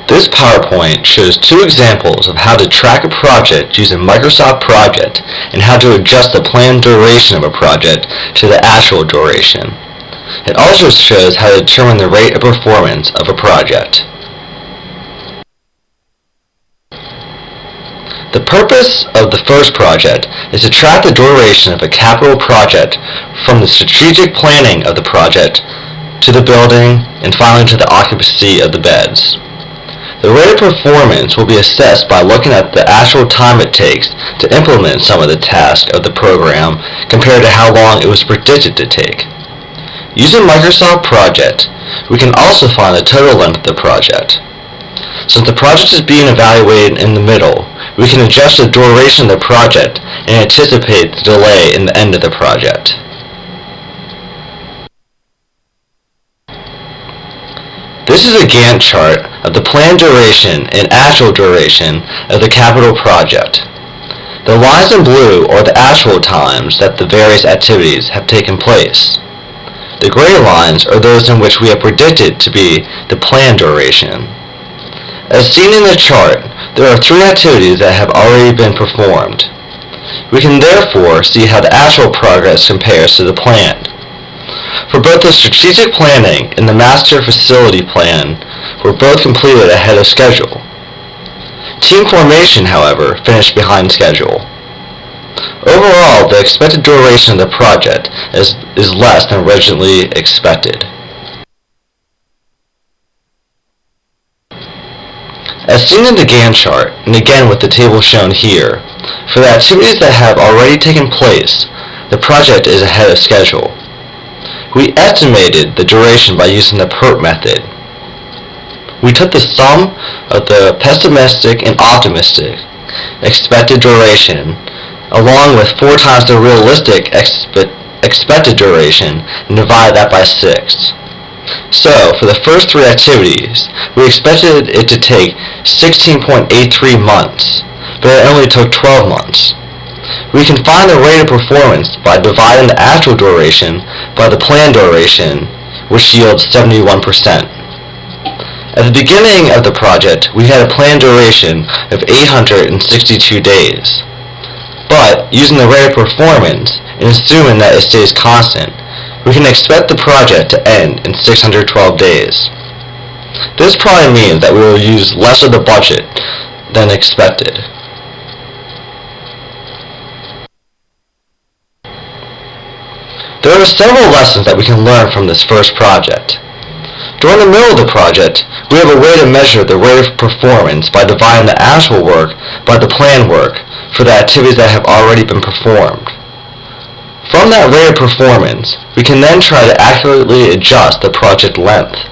This PowerPoint shows two examples of how to track a project using Microsoft Project and how to adjust the planned duration of a project to the actual duration. It also shows how to determine the rate of performance of a project. The purpose of the first project is to track the duration of a capital project from the strategic planning of the project to the building and finally to the occupancy of the beds. The rate of performance will be assessed by looking at the actual time it takes to implement some of the tasks of the program compared to how long it was predicted to take. Using Microsoft Project, we can also find the total length of the project. Since the project is being evaluated in the middle, we can adjust the duration of the project and anticipate the delay in the end of the project. This is a Gantt chart of the planned duration and actual duration of the capital project. The lines in blue are the actual times that the various activities have taken place. The gray lines are those in which we have predicted to be the planned duration. As seen in the chart, there are 3 activities that have already been performed. We can therefore see how the actual progress compares to the planned. For both the strategic planning and the master facility plan were both completed ahead of schedule. Team formation, however, finished behind schedule. Overall, the expected duration of the project is less than originally expected. As seen in the Gantt chart, and again with the table shown here, for the activities that have already taken place, the project is ahead of schedule. We estimated the duration by using the PERT method. We took the sum of the pessimistic and optimistic expected duration along with 4 times the realistic expected duration and divided that by 6. So, for the first 3 activities, we expected it to take 16.83 months, but it only took 12 months. We can find the rate of performance by dividing the actual duration by the planned duration, which yields 71%. At the beginning of the project, we had a planned duration of 862 days. But, using the rate of performance, and assuming that it stays constant, we can expect the project to end in 612 days. This probably means that we will use less of the budget than expected. There are several lessons that we can learn from this first project. During the middle of the project, we have a way to measure the rate of performance by dividing the actual work by the planned work for the activities that have already been performed. From that rate of performance, we can then try to accurately adjust the project length.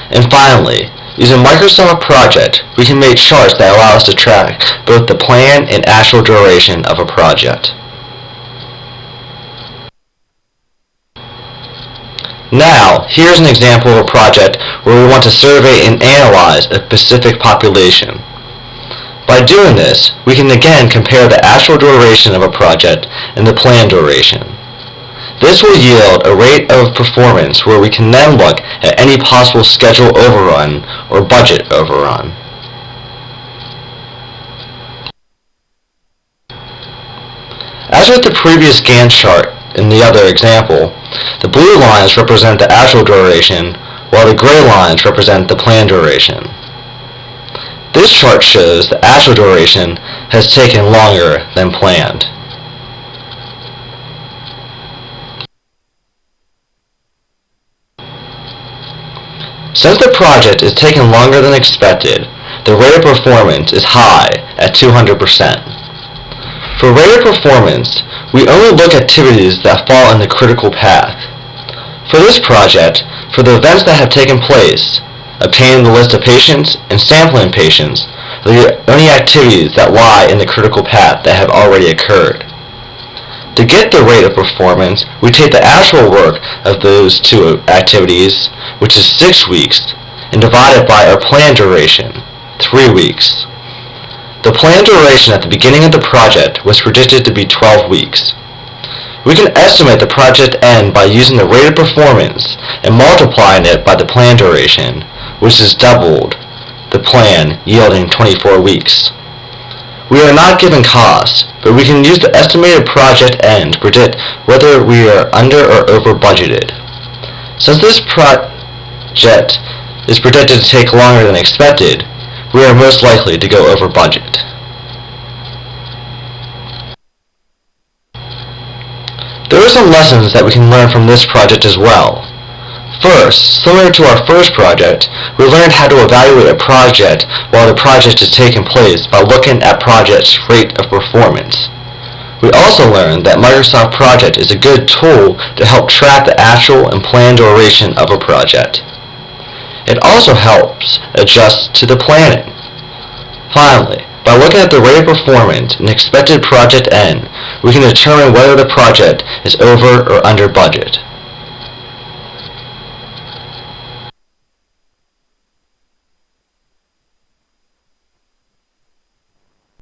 And finally, using Microsoft Project, we can make charts that allow us to track both the planned and actual duration of a project. Now, here's an example of a project where we want to survey and analyze a specific population. By doing this, we can again compare the actual duration of a project and the planned duration. This will yield a rate of performance where we can then look at any possible schedule overrun or budget overrun. As with the previous Gantt chart in the other example, the blue lines represent the actual duration, while the gray lines represent the planned duration. This chart shows the actual duration has taken longer than planned. Since the project is taking longer than expected, the rate of performance is high at 200%. For rate of performance, we only look at activities that fall in the critical path. For this project, for the events that have taken place, obtaining the list of patients and sampling patients are the only activities that lie in the critical path that have already occurred. To get the rate of performance, we take the actual work of those 2 activities, which is 6 weeks, and divide it by our planned duration, 3 weeks. The planned duration at the beginning of the project was predicted to be 12 weeks. We can estimate the project end by using the rate of performance and multiplying it by the planned duration, which is doubled the plan yielding 24 weeks. We are not given costs, but we can use the estimated project end to predict whether we are under or over budgeted. Since this project is predicted to take longer than expected, we are most likely to go over budget. There are some lessons that we can learn from this project as well. First, similar to our first project, we learned how to evaluate a project while the project is taking place by looking at project's rate of performance. We also learned that Microsoft Project is a good tool to help track the actual and planned duration of a project. It also helps adjust to the planning. Finally, by looking at the rate of performance and expected project end, we can determine whether the project is over or under budget.